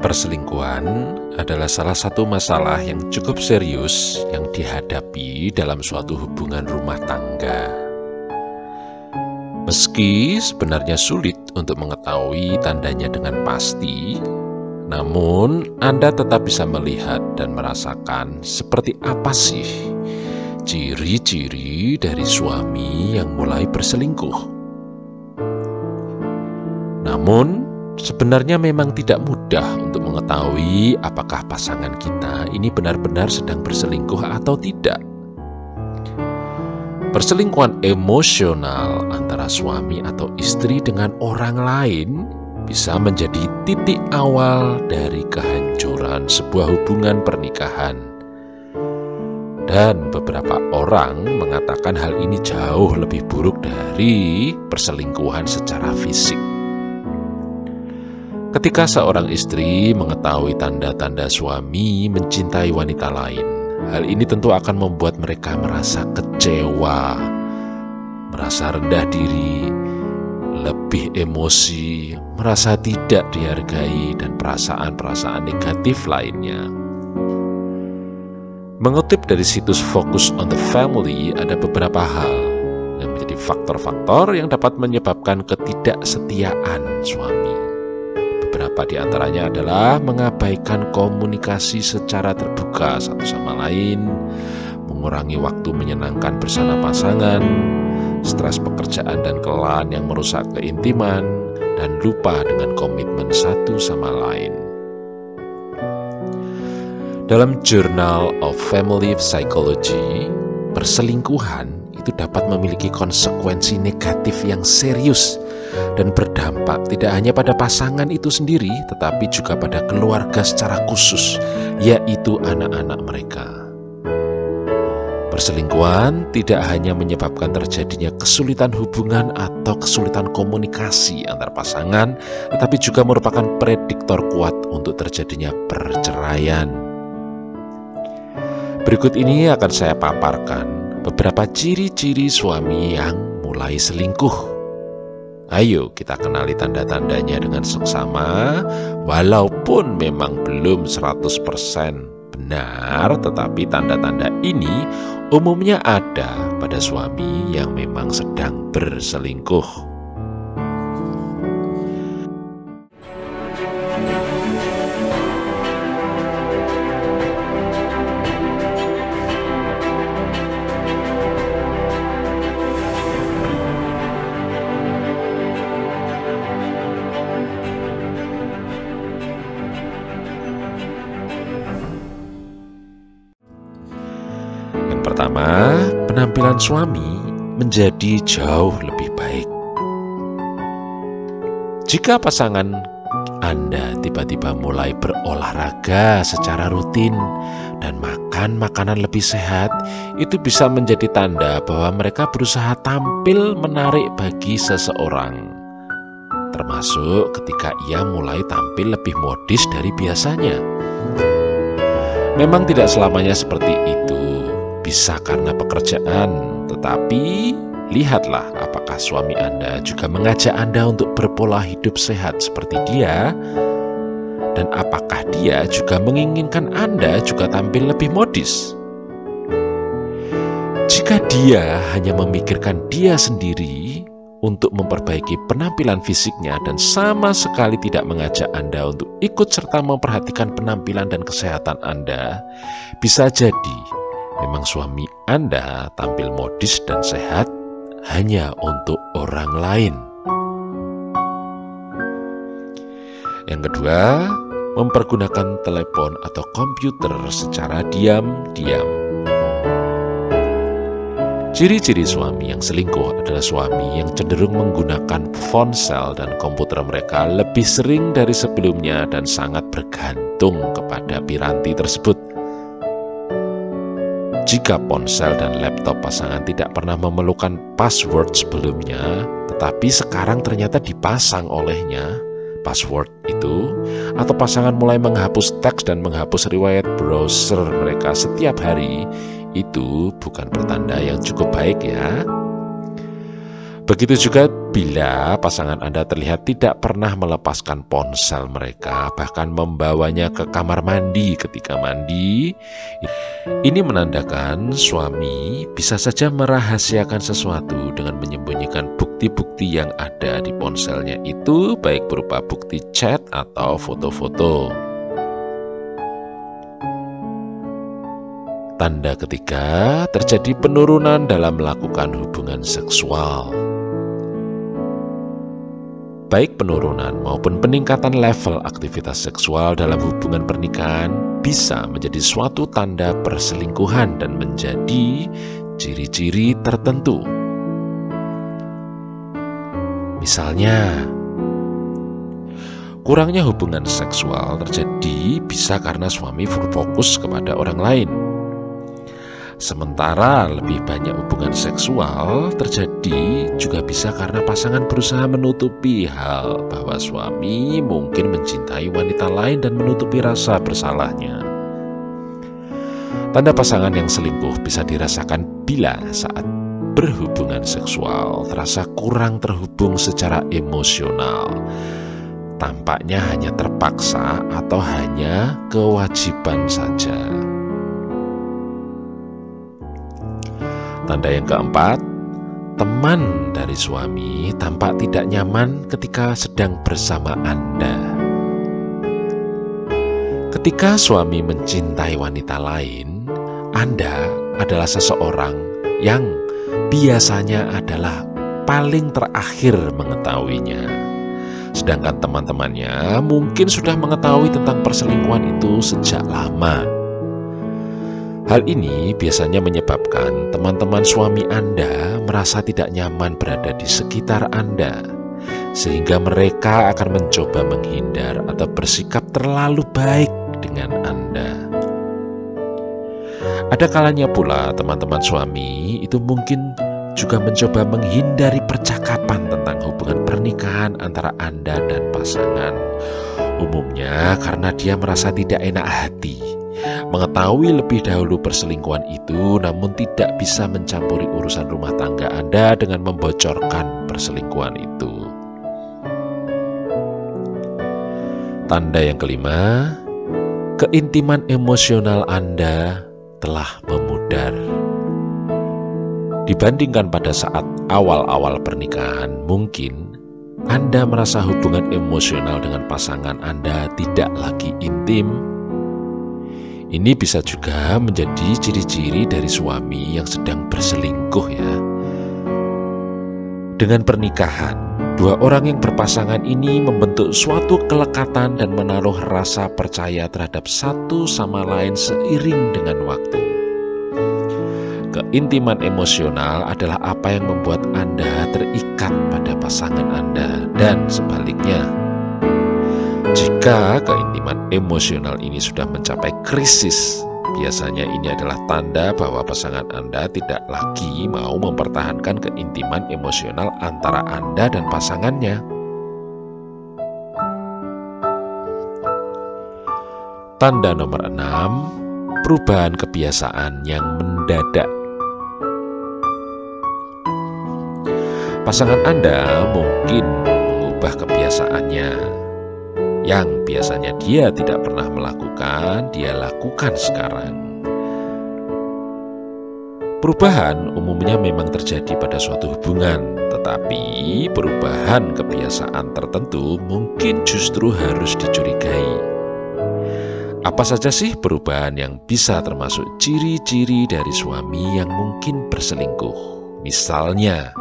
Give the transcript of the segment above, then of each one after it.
Perselingkuhan adalah salah satu masalah yang cukup serius yang dihadapi dalam suatu hubungan rumah tangga. Meski sebenarnya sulit untuk mengetahui tandanya dengan pasti, namun Anda tetap bisa melihat dan merasakan seperti apa sih ciri-ciri dari suami yang mulai berselingkuh. Namun, sebenarnya memang tidak mudah untuk mengetahui apakah pasangan kita ini benar-benar sedang berselingkuh atau tidak. Perselingkuhan emosional antara suami atau istri dengan orang lain bisa menjadi titik awal dari kehancuran sebuah hubungan pernikahan. Dan beberapa orang mengatakan hal ini jauh lebih buruk dari perselingkuhan secara fisik. Ketika seorang istri mengetahui tanda-tanda suami mencintai wanita lain, hal ini tentu akan membuat mereka merasa kecewa, merasa rendah diri, lebih emosi, merasa tidak dihargai, dan perasaan-perasaan negatif lainnya. Mengutip dari situs Focus on the Family, ada beberapa hal yang menjadi faktor-faktor yang dapat menyebabkan ketidaksetiaan suami. Beberapa di antaranya adalah mengabaikan komunikasi secara terbuka satu sama lain, mengurangi waktu menyenangkan bersama pasangan, stres pekerjaan dan kelelahan yang merusak keintiman, dan lupa dengan komitmen satu sama lain. Dalam Journal of Family Psychology, perselingkuhan itu dapat memiliki konsekuensi negatif yang serius dan berdampak tidak hanya pada pasangan itu sendiri, tetapi juga pada keluarga secara khusus, yaitu anak-anak mereka. Perselingkuhan tidak hanya menyebabkan terjadinya kesulitan hubungan atau kesulitan komunikasi antar pasangan, tetapi juga merupakan prediktor kuat untuk terjadinya perceraian. Berikut ini akan saya paparkan beberapa ciri-ciri suami yang mulai selingkuh. Ayo kita kenali tanda-tandanya dengan seksama, walaupun memang belum 100% benar, tetapi tanda-tanda ini umumnya ada pada suami yang memang sedang berselingkuh. Pertama, penampilan suami menjadi jauh lebih baik. Jika pasangan Anda tiba-tiba mulai berolahraga secara rutin dan makan makanan lebih sehat, itu bisa menjadi tanda bahwa mereka berusaha tampil menarik bagi seseorang. Termasuk ketika ia mulai tampil lebih modis dari biasanya. Memang tidak selamanya seperti itu. Bisa karena pekerjaan, tetapi lihatlah apakah suami Anda juga mengajak Anda untuk berpola hidup sehat seperti dia, dan apakah dia juga menginginkan Anda juga tampil lebih modis. Jika dia hanya memikirkan dia sendiri untuk memperbaiki penampilan fisiknya dan sama sekali tidak mengajak Anda untuk ikut serta memperhatikan penampilan dan kesehatan Anda, bisa jadi memang suami Anda tampil modis dan sehat hanya untuk orang lain. Yang kedua, mempergunakan telepon atau komputer secara diam-diam. Ciri-ciri suami yang selingkuh adalah suami yang cenderung menggunakan ponsel dan komputer mereka lebih sering dari sebelumnya dan sangat bergantung kepada piranti tersebut. Jika ponsel dan laptop pasangan tidak pernah memerlukan password sebelumnya, tetapi sekarang ternyata dipasang olehnya password itu, atau pasangan mulai menghapus teks dan menghapus riwayat browser mereka setiap hari, itu bukan pertanda yang cukup baik ya. Begitu juga Apabila pasangan Anda terlihat tidak pernah melepaskan ponsel mereka, bahkan membawanya ke kamar mandi ketika mandi, ini menandakan suami bisa saja merahasiakan sesuatu dengan menyembunyikan bukti-bukti yang ada di ponselnya itu, baik berupa bukti chat atau foto-foto. Tanda ketiga, terjadi penurunan dalam melakukan hubungan seksual. Baik penurunan maupun peningkatan level aktivitas seksual dalam hubungan pernikahan bisa menjadi suatu tanda perselingkuhan dan menjadi ciri-ciri tertentu. Misalnya, kurangnya hubungan seksual terjadi bisa karena suami berfokus kepada orang lain. Sementara lebih banyak hubungan seksual terjadi juga bisa karena pasangan berusaha menutupi hal bahwa suami mungkin mencintai wanita lain dan menutupi rasa bersalahnya. Tanda pasangan yang selingkuh bisa dirasakan bila saat berhubungan seksual terasa kurang terhubung secara emosional. Tampaknya hanya terpaksa atau hanya kewajiban saja. Tanda yang keempat, teman dari suami tampak tidak nyaman ketika sedang bersama Anda. Ketika suami mencintai wanita lain, Anda adalah seseorang yang biasanya adalah paling terakhir mengetahuinya. Sedangkan teman-temannya mungkin sudah mengetahui tentang perselingkuhan itu sejak lama. Hal ini biasanya menyebabkan teman-teman suami Anda merasa tidak nyaman berada di sekitar Anda, sehingga mereka akan mencoba menghindar atau bersikap terlalu baik dengan Anda. Ada kalanya pula teman-teman suami itu mungkin juga mencoba menghindari percakapan tentang hubungan pernikahan antara Anda dan pasangan. Umumnya karena dia merasa tidak enak hati mengetahui lebih dahulu perselingkuhan itu, namun tidak bisa mencampuri urusan rumah tangga Anda dengan membocorkan perselingkuhan itu. Tanda yang kelima, keintiman emosional Anda telah memudar. Dibandingkan pada saat awal-awal pernikahan, mungkin Anda merasa hubungan emosional dengan pasangan Anda tidak lagi intim. Ini bisa juga menjadi ciri-ciri dari suami yang sedang berselingkuh ya. Dengan pernikahan, dua orang yang berpasangan ini membentuk suatu kelekatan dan menaruh rasa percaya terhadap satu sama lain seiring dengan waktu. Keintiman emosional adalah apa yang membuat Anda terikat pada pasangan Anda dan sebaliknya. Jika keintiman emosional ini sudah mencapai krisis, biasanya ini adalah tanda bahwa pasangan Anda tidak lagi mau mempertahankan keintiman emosional antara Anda dan pasangannya. Tanda nomor 6, perubahan kebiasaan yang mendadak. Pasangan Anda mungkin mengubah kebiasaannya. Yang biasanya dia tidak pernah melakukan, dia lakukan sekarang. Perubahan umumnya memang terjadi pada suatu hubungan, tetapi perubahan kebiasaan tertentu mungkin justru harus dicurigai. Apa saja sih perubahan yang bisa termasuk ciri-ciri dari suami yang mungkin berselingkuh? Misalnya,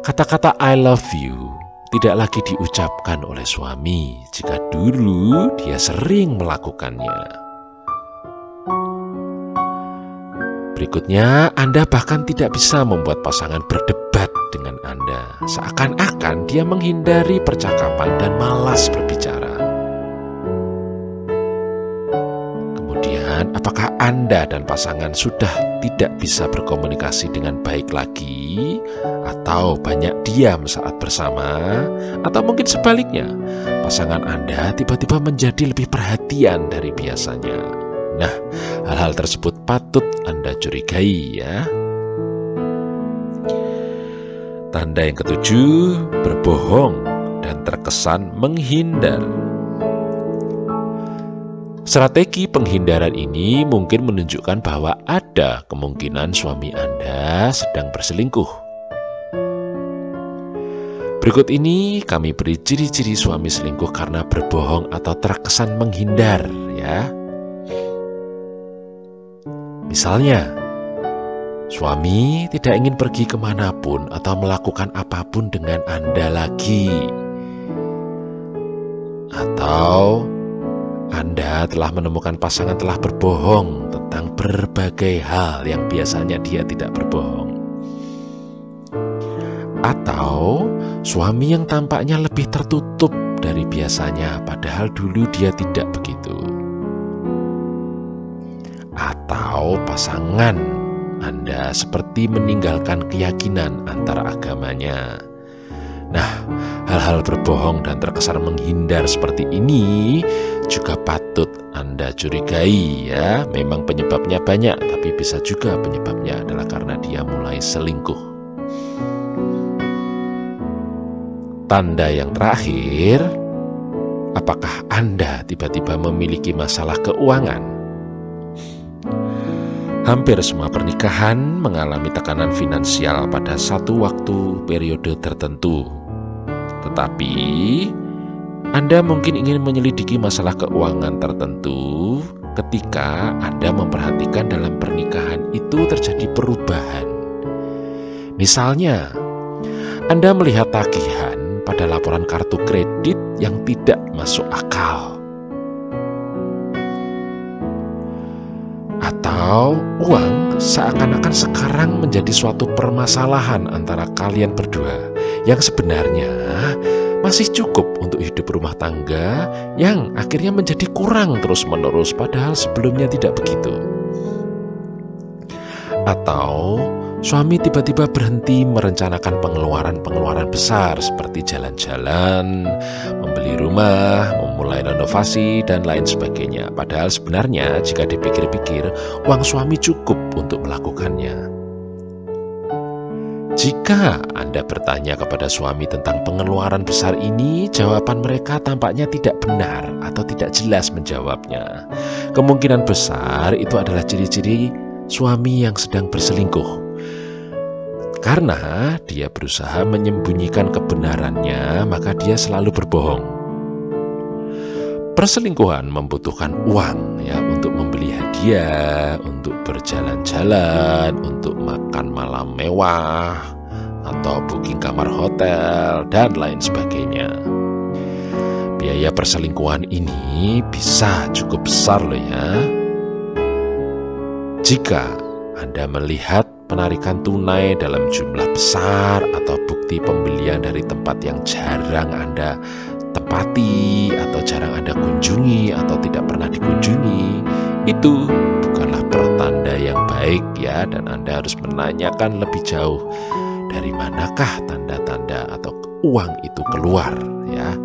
kata-kata I love you tidak lagi diucapkan oleh suami jika dulu dia sering melakukannya. Berikutnya, Anda bahkan tidak bisa membuat pasangan berdebat dengan Anda, seakan-akan dia menghindari percakapan dan malas berbicara. Kemudian, apakah Anda dan pasangan sudah tidak bisa berkomunikasi dengan baik lagi, atau banyak diam saat bersama, atau mungkin sebaliknya, pasangan Anda tiba-tiba menjadi lebih perhatian dari biasanya. Nah, hal-hal tersebut patut Anda curigai ya. Tanda yang ketujuh, berbohong dan terkesan menghindar. Strategi penghindaran ini mungkin menunjukkan bahwa ada kemungkinan suami Anda sedang berselingkuh. Berikut ini kami beri ciri-ciri suami selingkuh karena berbohong atau terkesan menghindar, ya. Misalnya, suami tidak ingin pergi kemanapun atau melakukan apapun dengan Anda lagi. Atau Anda telah menemukan pasangan telah berbohong tentang berbagai hal yang biasanya dia tidak berbohong. Atau suami yang tampaknya lebih tertutup dari biasanya, padahal dulu dia tidak begitu. Atau pasangan Anda seperti meninggalkan keyakinan antara agamanya. Nah, hal-hal berbohong dan terkesan menghindar seperti ini juga patut Anda curigai, ya. Memang penyebabnya banyak, tapi bisa juga penyebabnya adalah karena dia mulai selingkuh. Tanda yang terakhir, apakah Anda tiba-tiba memiliki masalah keuangan? Hampir semua pernikahan mengalami tekanan finansial pada satu waktu periode tertentu. Tetapi Anda mungkin ingin menyelidiki masalah keuangan tertentu ketika Anda memperhatikan dalam pernikahan itu terjadi perubahan. Misalnya, Anda melihat tagihan pada laporan kartu kredit yang tidak masuk akal. Atau uang seakan-akan sekarang menjadi suatu permasalahan antara kalian berdua yang sebenarnya masih cukup untuk hidup rumah tangga yang akhirnya menjadi kurang terus-menerus padahal sebelumnya tidak begitu. Atau suami tiba-tiba berhenti merencanakan pengeluaran-pengeluaran besar seperti jalan-jalan, membeli rumah, memulai renovasi, dan lain sebagainya. Padahal sebenarnya jika dipikir-pikir, uang suami cukup untuk melakukannya. Jika Anda bertanya kepada suami tentang pengeluaran besar ini, jawaban mereka tampaknya tidak benar atau tidak jelas menjawabnya. Kemungkinan besar itu adalah ciri-ciri suami yang sedang berselingkuh. Karena dia berusaha menyembunyikan kebenarannya, maka dia selalu berbohong. Perselingkuhan membutuhkan uang, ya, untuk membeli hadiah, untuk berjalan-jalan, untuk makan malam mewah, atau booking kamar hotel, dan lain sebagainya. Biaya perselingkuhan ini bisa cukup besar loh, ya. Jika Anda melihat penarikan tunai dalam jumlah besar atau bukti pembelian dari tempat yang jarang Anda tepati atau jarang Anda kunjungi atau tidak pernah dikunjungi, itu bukanlah pertanda yang baik, ya, dan Anda harus menanyakan lebih jauh dari manakah tanda-tanda atau uang itu keluar, ya.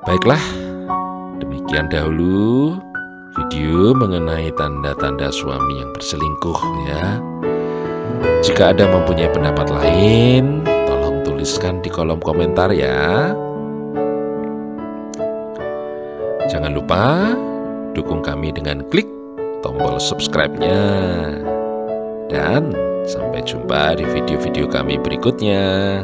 Baiklah, demikian dahulu video mengenai tanda-tanda suami yang berselingkuh, ya. Jika Anda mempunyai pendapat lain, tolong tuliskan di kolom komentar, ya. Jangan lupa dukung kami dengan klik tombol subscribe-nya. Dan sampai jumpa di video-video kami berikutnya.